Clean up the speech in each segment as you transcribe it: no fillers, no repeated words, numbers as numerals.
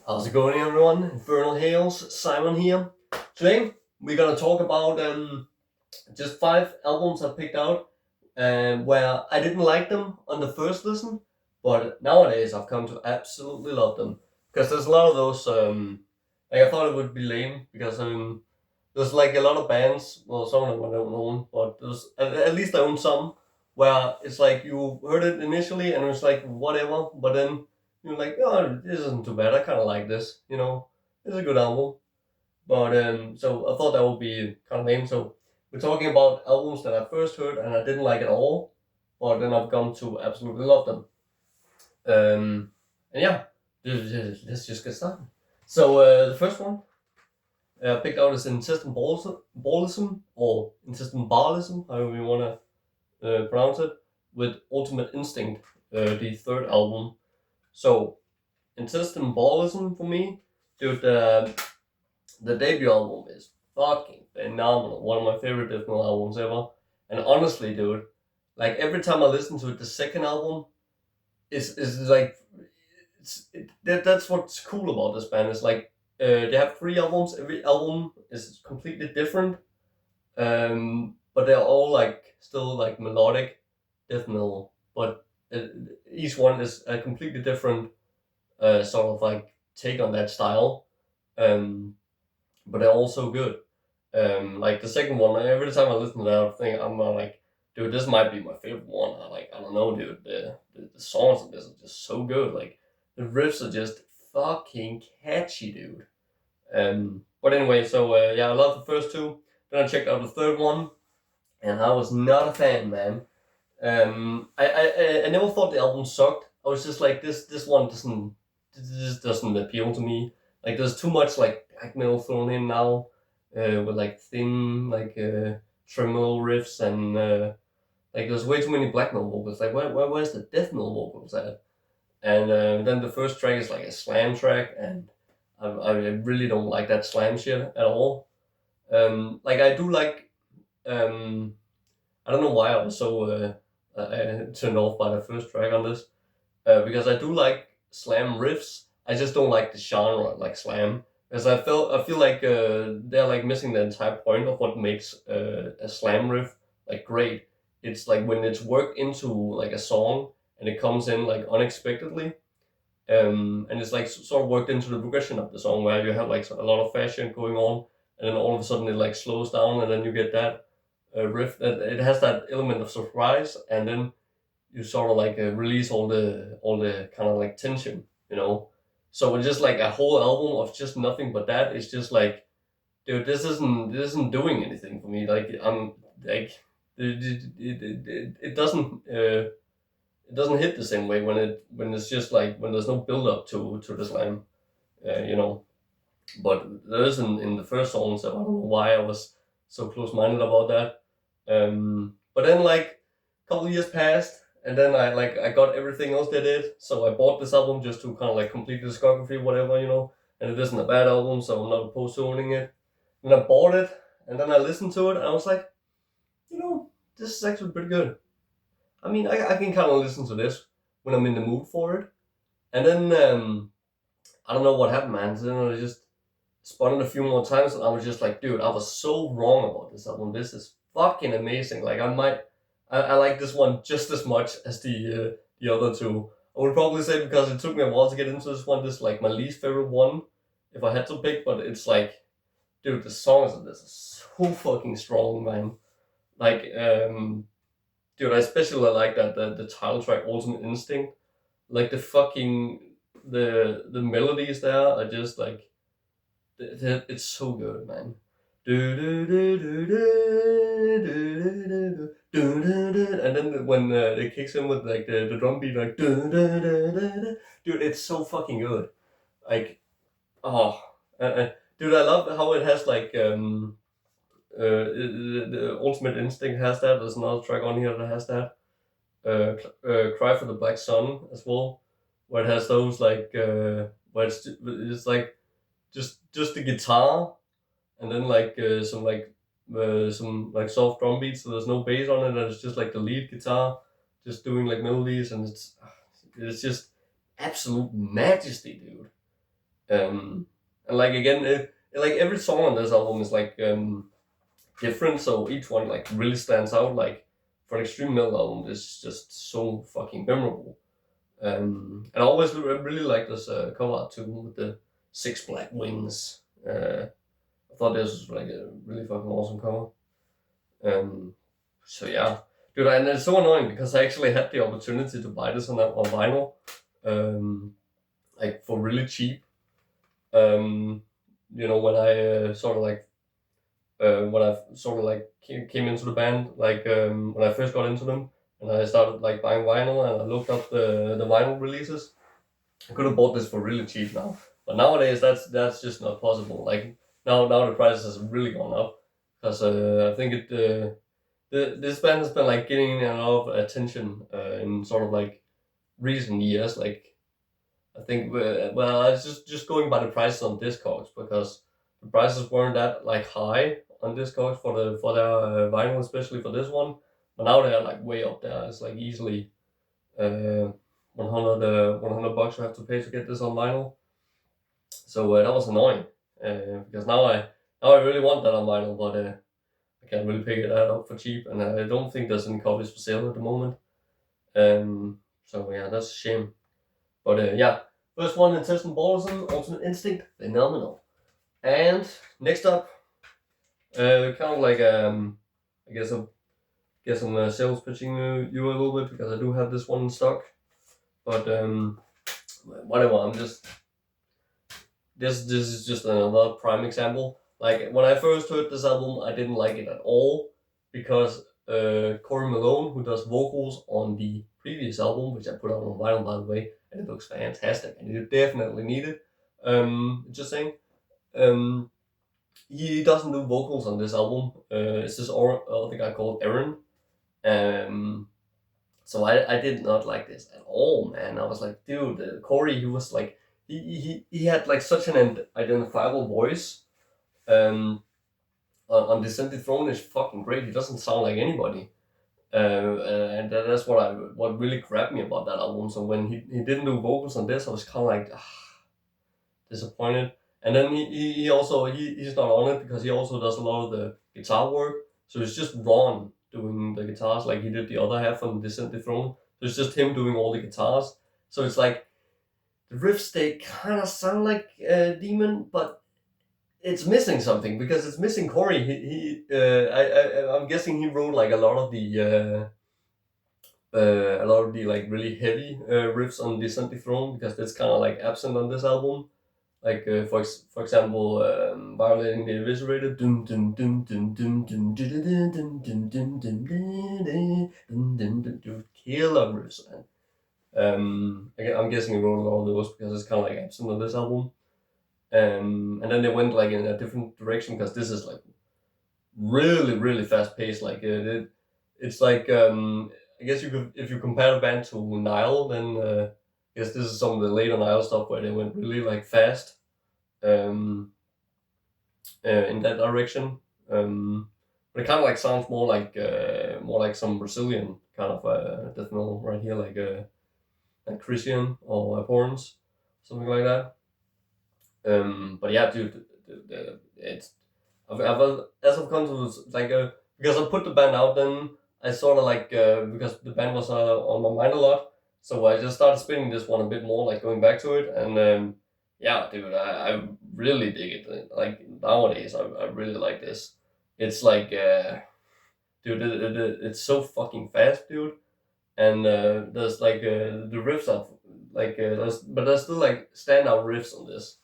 How's it going, everyone? Infernal Hails, Simon here. Today we're gonna talk about just 5 albums I picked out, where I didn't like them on the first listen, but nowadays I've come to absolutely love them because there's a lot of those. Like I thought it would be lame because there's like a lot of bands. Well, some of them I don't own, but there's at least I own some where it's like you heard it initially and it's like whatever, but then you're like, oh, this isn't too bad. I kind of like this. It's a good album. But so I thought that would be kind of lame. So we're talking about albums that I first heard and I didn't like at all, but then I've come to absolutely love them. And yeah, let's just get started. So the first one I picked out is Baalism or Intestine Baalism, however you want to pronounce it, with Ultimate Instinct, the third album. So Intestine Baalism for me, dude, the debut album is fucking phenomenal. One of my favorite death metal albums ever. And honestly, dude, like every time I listen to it, the second album is like that's what's cool about this band. Is like they have 3 albums. Every album is completely different, but they're all like still like melodic death metal. But each one is a completely different sort of like take on that style. But they're all so good. Like the second one, every time I listen to that thing, I'm like, dude, this might be my favorite one. I don't know, dude. The songs of this are just so good. Like the riffs are just fucking catchy, dude. But anyway, so yeah, I love the first 2. Then I checked out the third one, and I was not a fan, man. I never thought the album sucked. I was just like, this one doesn't appeal to me. Like there's too much like black metal thrown in now, with like thin like tremolo riffs and like there's way too many black metal vocals. Like where's the death metal vocals at? And then the first track is like a slam track, and I really don't like that slam shit at all. Like I do like I don't know why I was so turned off by the first track on this, because I do like slam riffs. I just don't like the genre like slam, because I feel like they're like missing the entire point of what makes a slam riff like great. It's like when it's worked into like a song and it comes in like unexpectedly, and it's like sort of worked into the progression of the song where you have like a lot of fashion going on, and then all of a sudden it like slows down, and then you get that riff that it has that element of surprise, and then you sort of like release all the kind of like tension. So it's just like a whole album of just nothing but that. It's just like, dude, this isn't doing anything for me. Like I'm like it doesn't hit the same way when it's just like when there's no build up to the slam, you know. But there is in the first song, so I don't know why I was so close minded about that. But then like a couple of years passed, and then I got everything else they did, so I bought this album just to kind of like complete the discography, whatever. And it isn't a bad album, so I'm not opposed to owning it. And I bought it, and then I listened to it, and I was like, this is actually pretty good. I mean, I can kind of listen to this when I'm in the mood for it. And then I don't know what happened, man. So, I just spun it a few more times, and I was just like, dude, I was so wrong about this album. This is fucking amazing. Like I like this one just as much as the other 2. I would probably say because it took me a while to get into this one. This is like my least favorite one, if I had to pick. But it's like, dude, the songs of this are so fucking strong, man. Like, dude, I especially like that the title track, Ultimate Instinct. Like the melodies there are just like, it's so good, man. And then when it kicks in with like the drum beat, like dude, it's so fucking good. Like, oh, dude, I love how it has like the Ultimate Instinct has that. There's another track on here that has that. Cry for the Black Sun as well, where it has those like where it's like just the guitar, and then like some like soft drum beats, so there's no bass on it, and it's just like the lead guitar just doing like melodies, and it's just absolute majesty, dude. And like again, like every song on this album is like different, so each one like really stands out. Like for an extreme metal album, it's just so fucking memorable. And I always really like this cover art too with the six black wings. I thought this was like a really fucking awesome cover. So yeah, dude, and it's so annoying because I actually had the opportunity to buy this on vinyl, like for really cheap. Um, when I sort of like when I sort of like came into the band, like when I first got into them, and I started like buying vinyl, and I looked up the vinyl releases. I could have bought this for really cheap now, but nowadays that's just not possible. Like now the prices have really gone up because I think this band has been like getting a lot of attention in sort of like recent years. Like I think well, it's just going by the prices on Discogs because the prices weren't that like high on Discogs for their vinyl, especially for this one. But now they're like way up there. It's like easily 100 bucks you have to pay to get this on vinyl. So that was annoying because now I really want that on vinyl, but I can't really pick it up for cheap, and I don't think there's any copies for sale at the moment. So yeah, that's a shame. But yeah, first one, Intestine, Baalism, Ultimate Instinct, phenomenal. And next up, kind of like I guess I'm sales pitching you a little bit because I do have this one in stock. But whatever, this is just another prime example. Like when I first heard this album, I didn't like it at all because Corey Malone, who does vocals on the previous album, which I put out on vinyl by the way, and it looks fantastic, and you definitely need it. Just saying. Um, he doesn't do vocals on this album. It's this other guy called Aaron. Um, so I did not like this at all, man. I was like, dude, Corey, he was like, he had like such an identifiable voice. Um, on Descended Throne is fucking great. He doesn't sound like anybody. And that's what really grabbed me about that album. So when he didn't do vocals on this, I was kind of like disappointed. And then he also he's not on it because he also does a lot of the guitar work. So it's just Ron doing the guitars like he did the other half on Descended Throne. So it's just him doing all the guitars. So it's like the riffs they kind of sound like Deamon, but it's missing something because it's missing Corey. I'm guessing he wrote like a lot of the like really heavy riffs on Descent Throne because that's kind of like absent on this album. Like for example, violating the eviscerated. Killer riffs, man. I'm guessing he wrote a lot of those because it's kind of like absent on this album. And then they went like in a different direction because this is like really fast paced. Like it's like I guess you could if you compare the band to Nile, then I guess this is some of the later Nile stuff where they went really like fast in that direction. But it kind of like sounds more like some Brazilian kind of death metal right here, like Christian or Abhorrence, something like that. But yeah, dude, it's as I've come to like because I put the band out, then I sort of like because the band was on my mind a lot, so I just started spinning this one a bit more, like going back to it, and yeah, dude, I really dig it. Like nowadays, I really like this. It's like, dude, it's so fucking fast, dude, and there's like the riffs of like there's still like standout riffs on this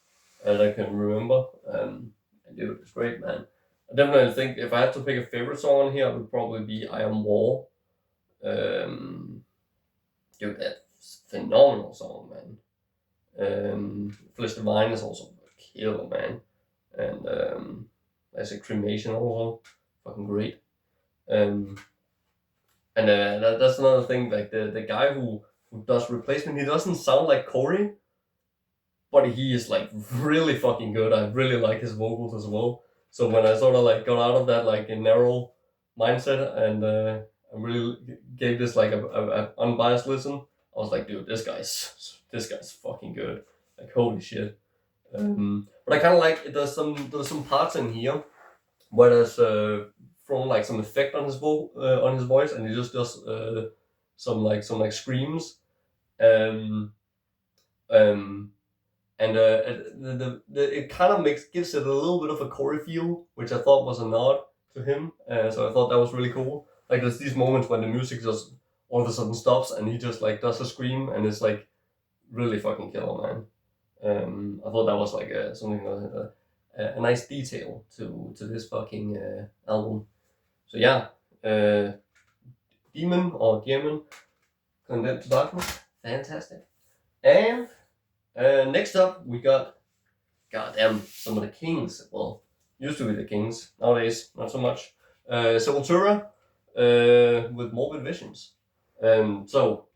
that I can remember. And dude, it's great, man. I definitely think if I had to pick a favorite song on here, it would probably be "I Am War." Dude, that's a phenomenal song, man. Flesh Divine is also a killer, man, and there's a Cremation also, fucking great. Um, and that's another thing. Like the guy who does replacement, he doesn't sound like Corey, but he is like really fucking good. I really like his vocals as well. So when I sort of like got out of that like a narrow mindset and I really gave this like a unbiased listen, I was like, dude, this guy's fucking good. Like holy shit. But I kind of like there's some parts in here where there's thrown like some effect on his voice, and he just does some screams. Um, um, and it kind of gives it a little bit of a Corey feel, which I thought was a nod to him. So I thought that was really cool. Like there's these moments when the music just all of a sudden stops and he just like does a scream, and it's like really fucking killer, man. I thought that was like something a nice detail to this fucking album. So yeah, Deamon or Deamon, Condemned to Darkness, fantastic. And next up we got goddamn some of the kings. Well, used to be the kings, nowadays not so much. Sepultura with Morbid Visions. So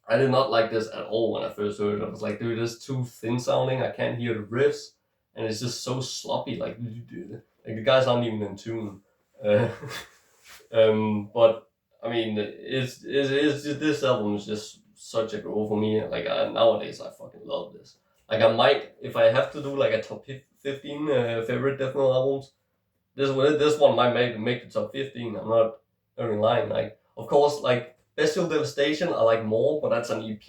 I did not like this at all when I first heard it. I was like, dude, this is too thin sounding. I can't hear the riffs, and it's just so sloppy. Like the guys aren't even in tune. But I mean, it's just, this album is just such a groove for me. Like nowadays, I fucking love this. Like I might, if I have to do like a top 15 favorite death metal albums, this one might make the top 15. I'm not even lying. Like of course, like Bestial Devastation I like more, but that's an EP.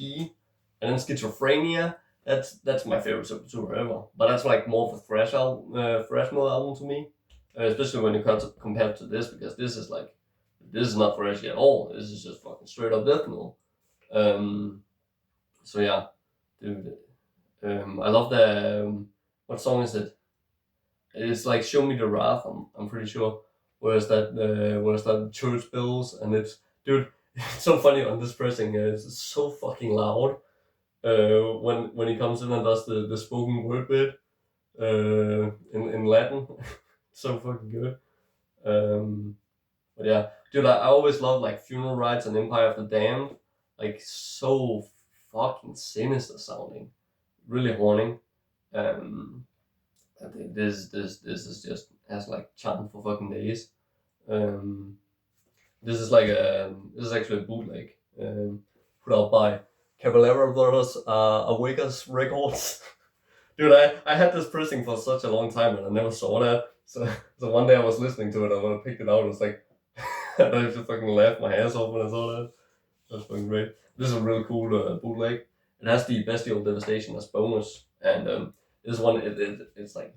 And then Schizophrenia, that's my favorite Sepultura ever. But that's like more of a thrash metal album to me, especially when you compare to this, because this is not thrashy at all. This is just fucking straight up death metal. So yeah, dude. I love the what song is it? It's like "Show Me the Wrath." I'm pretty sure. Where's that church bells, and it's dude. It's so funny on this pressing. It's so fucking loud. When he comes in and does the spoken word bit in Latin, so fucking good. But yeah, dude, I always love like Funeral Rites and Empire of the Damned, like so fucking sinister sounding, really haunting. I think this is just has like charm for fucking days. This is actually a bootleg put out by Caballero Brothers, Awagas Records. Dude, I had this pressing for such a long time and I never saw that. So one day I was listening to it, I picked it out. It was like I just fucking laughed my ass off when I saw that. That's fucking great. This is a really cool bootleg. It has the Bestial Devastation as bonus, and this one it's like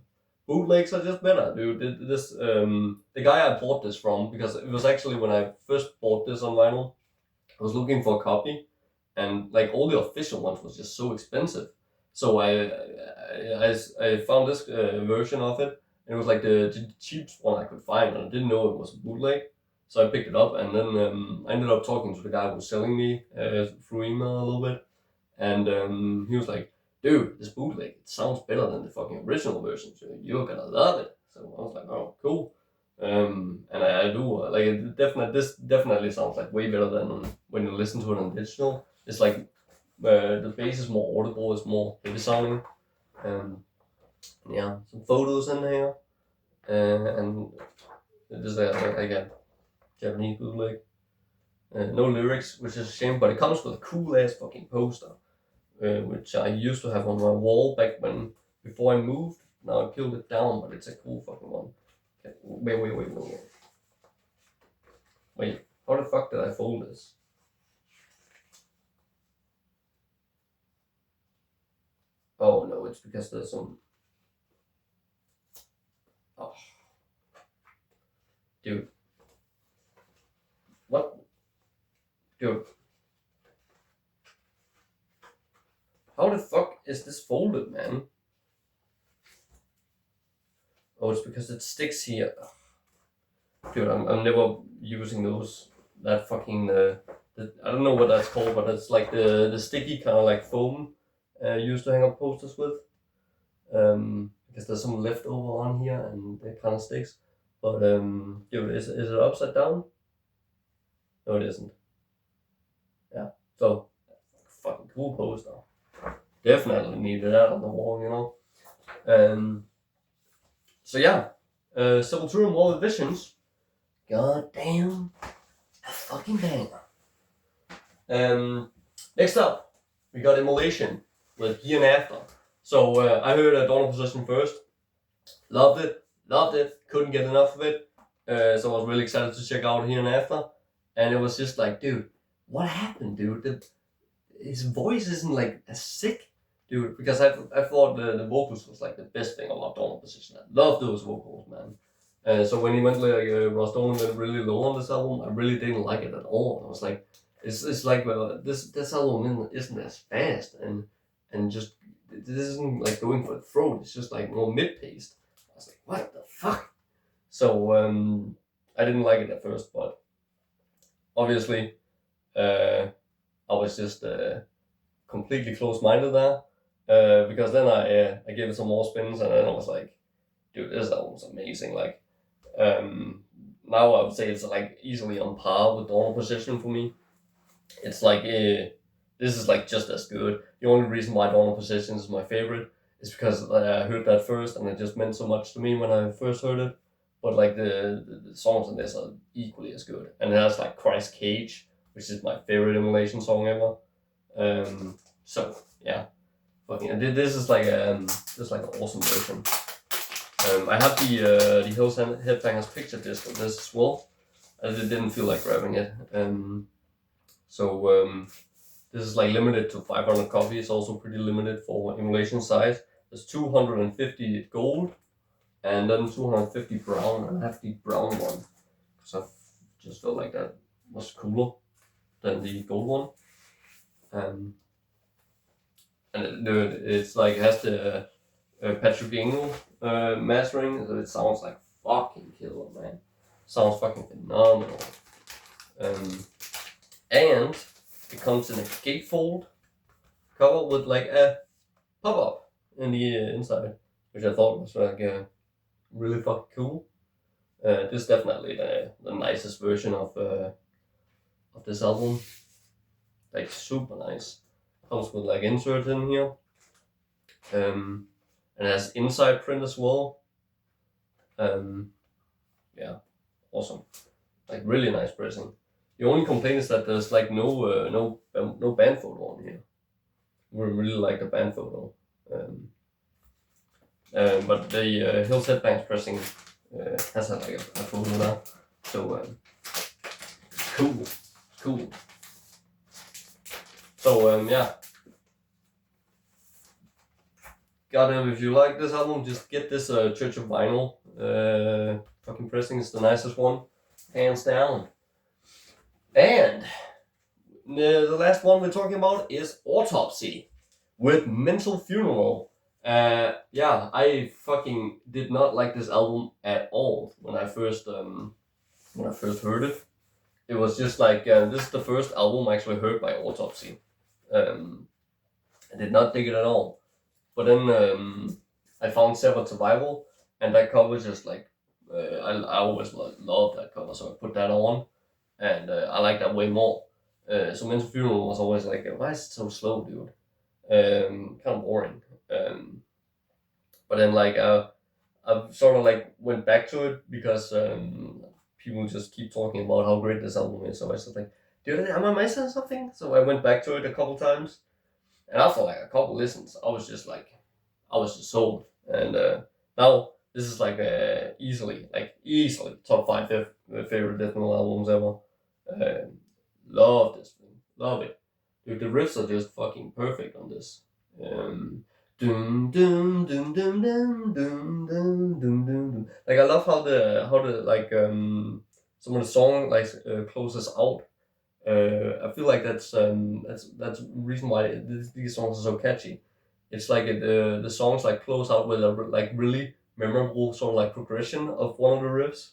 bootlegs are just better, dude. This the guy I bought this from, because it was actually when I first bought this on vinyl, I was looking for a copy, and like all the official ones was just so expensive. So I found this version of it, and it was like the cheapest one I could find, and I didn't know it was a bootleg. So I picked it up, and then I ended up talking to the guy who was selling me through email a little bit, and he was like, "Dude, this bootleg, it sounds better than the fucking original version, so you're gonna love it." So I was like, "Oh, cool." And I do like it. This definitely sounds like way better than when you listen to it on digital. It's like the bass is more audible, it's more heavy sounding. Yeah, some photos in here, and this is like a Japanese bootleg. No lyrics, which is a shame, but it comes with a cool ass fucking poster, which I used to have on my wall back before I moved. Now I peeled it down, but it's a cool fucking one. Okay. Wait, how the fuck did I fold this? Oh no, it's because there's some. Oh, dude. What? Dude. How the fuck is this folded, man? Oh, it's because it sticks here. Dude, I'm never using those. That fucking I don't know what that's called, but it's like the sticky kind of like foam used to hang up posters with. Because there's some leftover on here and it kind of sticks. But dude, is it upside down? No, it isn't. Yeah. So fucking cool poster. Definitely needed that on the wall, you know. So yeah, Sepultura Morbid Visions. God damn, a fucking banger. Next up, we got Immolation with Here and After. So I heard Dawn of Possession first, loved it, couldn't get enough of it. So I was really excited to check out Here and After, and it was just like, dude, what happened, dude? His voice isn't like as sick, dude. Because I thought the vocals was like the best thing about Dawn of Possession. I love those vocals, man. So when he went like Ross Dolan went really low on this album, I really didn't like it at all. I was like, it's like this album isn't as fast and just this isn't like going for the throat. It's just like more mid paced. I was like, what the fuck? So I didn't like it at first, but obviously I was just completely closed minded there because then I gave it some more spins and then I was like, dude, this album's amazing. Like. Now I would say it's like easily on par with Dawn of Possession for me. It's like this is like just as good. The only reason why Dawn of Possession is my favorite is because I heard that first and it just meant so much to me when I first heard it. But like the songs in this are equally as good, and it has like Christ Cage, which is my favorite Immolation song ever. So yeah, fucking this is like an awesome version. I have the Hills Headbangers picture disc of this as well. I didn't feel like grabbing it. So this is like limited to 500 copies. Also pretty limited for Immolation size. There's 250 gold and then 250 brown. And I have the brown one because I just felt like that was cooler than the gold one. And it's like it has the Patrick Engel mastering, so it sounds like fucking killer, man. Sounds fucking phenomenal. And it comes in a gatefold cover with like a pop-up in the inside, which I thought was like really fucking cool. This is definitely the nicest version of this album. Like super nice. Comes with like inserts in here. And it has inside print as well. Yeah, awesome. Like really nice pressing. The only complaint is that there's like no band photo on here. We really like the band photo. But the Hills Headbangers pressing has like a photo now. So cool. So yeah. Goddamn, if you like this album, just get this Church of Vinyl fucking pressing. It's the nicest one, hands down. And the last one we're talking about is Autopsy with Mental Funeral. Yeah, I fucking did not like this album at all when I first heard it. It was just like this is the first album I actually heard by Autopsy. I did not dig it at all. But then I found Severed Survival, and that cover just like I always loved that cover, so I put that on, and I like that way more. So Mental Funeral was always like, why is it so slow, dude? Kind of boring. But then like I sort of like went back to it because people just keep talking about how great this album is. So I was just like, dude, am I missing something? So I went back to it a couple times. And after like a couple listens, I was just sold. And now this is like easily top 5 favorite death metal albums ever. Love this thing, love it. Dude, the riffs are just fucking perfect on this. Dum dum dum dum dum dum dum dum dum. Like I love how the like some of the song like closes out. I feel like that's the reason why these songs are so catchy. It's like the songs like close out with a like really memorable sort of like progression of one of the riffs.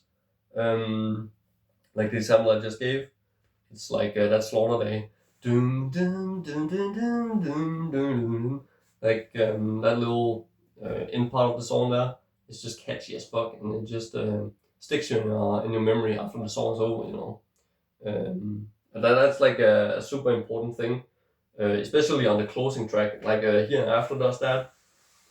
Like the example I just gave, it's like that Slaughter Day, dum dum dum dum dum dum dum. Like that little in part of the song there, it's just catchy as fuck, and it just sticks in your memory after the song's over, you know. That's like a super important thing, especially on the closing track. Like Here and After does that,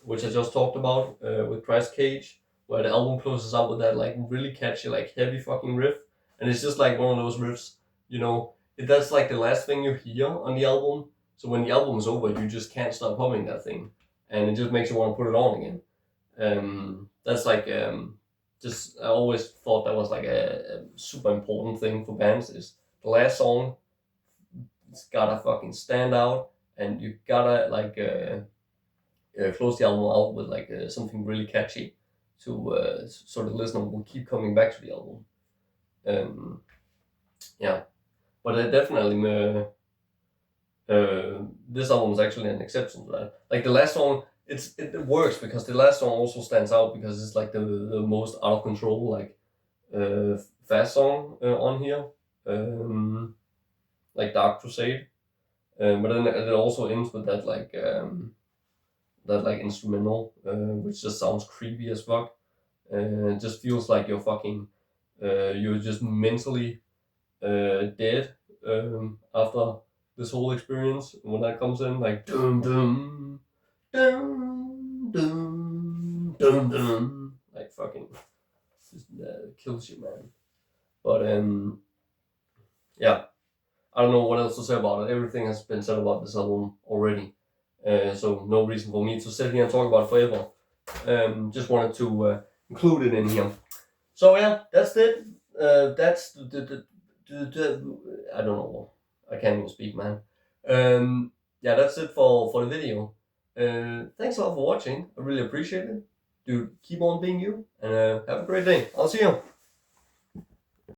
which I just talked about with Christ Cage, where the album closes out with that like really catchy, like heavy fucking riff, and it's just like one of those riffs, you know. That's like the last thing you hear on the album. So when the album is over, you just can't stop humming that thing, and it just makes you want to put it on again. That's like just I always thought that was like a super important thing for bands is the last song. It's gotta fucking stand out, and you gotta like close the album out with like something really catchy, so the listener will keep coming back to the album. Yeah, but definitely this album is actually an exception to that. Like the last song, it works because the last song also stands out because it's like the most out of control like fast song on here, like Dark Crusade. But then it also ends with that like instrumental, which just sounds creepy as fuck. It just feels like you're just mentally dead after this whole experience. When that comes in, like dum dum dum dum dum dum, like fucking just kills you, man. But yeah, I don't know what else to say about it. Everything has been said about this album already, so no reason for me to sit here and talk about it forever. Just wanted to include it in here. So yeah, that's it. That's the I don't know. I can't even speak, man. Yeah, that's it for the video. Thanks a lot for watching. I really appreciate it. Dude, keep on being you, and have a great day. I'll see you.